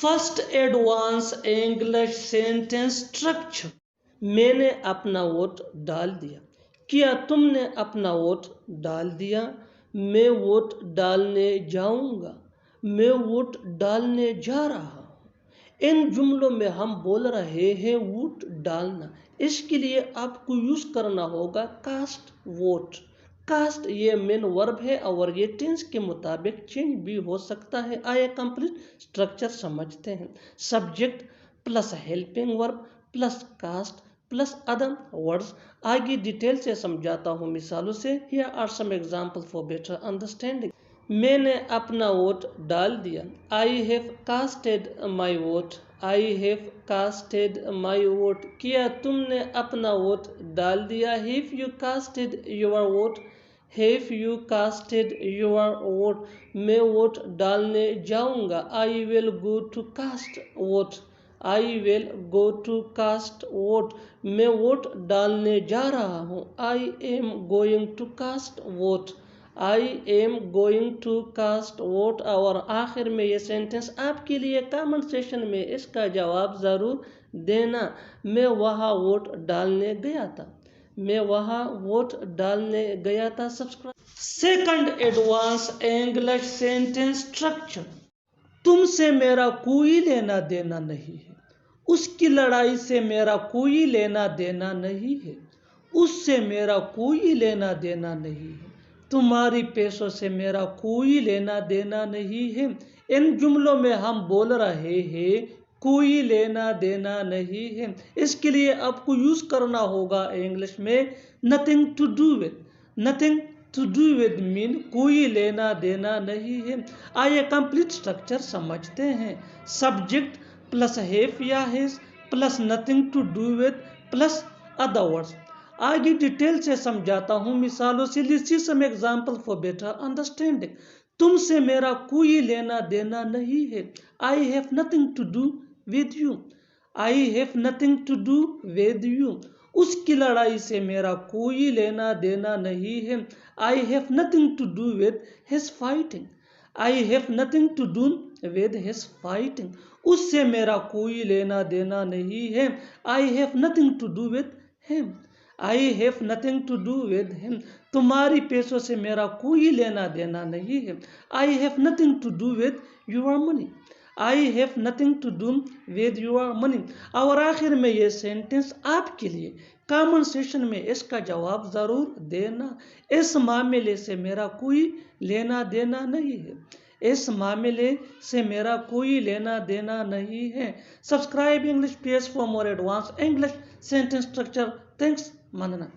First advance English sentence structure. मैंने अपना vote डाल दिया। क्या तुमने अपना वोट डाल दिया? मैं वोट डालने जाऊंगा। मैं वोट डालने जा रहा हूँ। इन जुमलों में हम बोल रहे हैं वोट डालना। इसके लिए आपको यूज करना होगा कास्ट वोट। कास्ट ये मेन वर्ब है और ये टेंस के मुताबिक चेंज भी हो सकता है। आइए कंप्लीट स्ट्रक्चर समझते हैं। Subject plus helping verb plus cast plus other words. आगे डिटेल से समझाता हूँ मिसालों से। Here are some example for better understanding. मैंने अपना वोट डाल दिया। I have casted my vote. I have casted my vote. क्या तुमने अपना वोट डाल दिया? Have you casted your vote? Have you casted your vote? मैं वोट डालने जाऊंगा। I will go to cast vote. I will go to cast vote. मैं vote डालने जा रहा हूँ। I am going to cast vote. I am going to cast vote. और आखिर में ये सेंटेंस आपके लिए कमेंट सेशन में इसका जवाब ज़रूर देना। मैं वहाँ वोट डालने गया था। मैं वहाँ वोट डालने गया था। Subscribe. Second advance English sentence structure. तुमसे मेरा कोई लेना देना नहीं है। उसकी लड़ाई से मेरा कोई लेना देना नहीं है। उससे मेरा कोई लेना देना नहीं है। तुम्हारी पैसों से मेरा कोई लेना देना नहीं है। इन जुमलों में हम बोल रहे हैं कोई लेना देना नहीं है। इसके लिए आपको यूज करना होगा इंग्लिश में nothing to do with. Nothing to do with mean कोई लेना देना नहीं है। आइए कंप्लीट स्ट्रक्चर समझते हैं। सब्जेक्ट प्लस हैव या has plus nothing to do with plus other words. आगे डिटेल से समझाता हूँ मिसालों से। See some example for better understanding. तुमसे मेरा कोई लेना देना नहीं है। I have nothing to do with you. I have nothing to do with you. उसकी लड़ाई से मेरा कोई लेना देना नहीं है। I have nothing to do with his fighting. I have nothing to do with his fighting. उससे मेरा कोई लेना देना नहीं है। I have nothing to do with him. I have nothing to do with him. तुम्हारी पैसों से मेरा कोई लेना देना नहीं है। I have nothing to do with your money. I have nothing to do with your money. और आखिर में ये सेंटेंस आपके लिए कमेंट सेशन में इसका जवाब ज़रूर देना। इस मामले से मेरा कोई लेना देना नहीं है। इस मामले से मेरा कोई लेना देना नहीं है। Subscribe English page for more advance English sentence structure. Thanks मानना।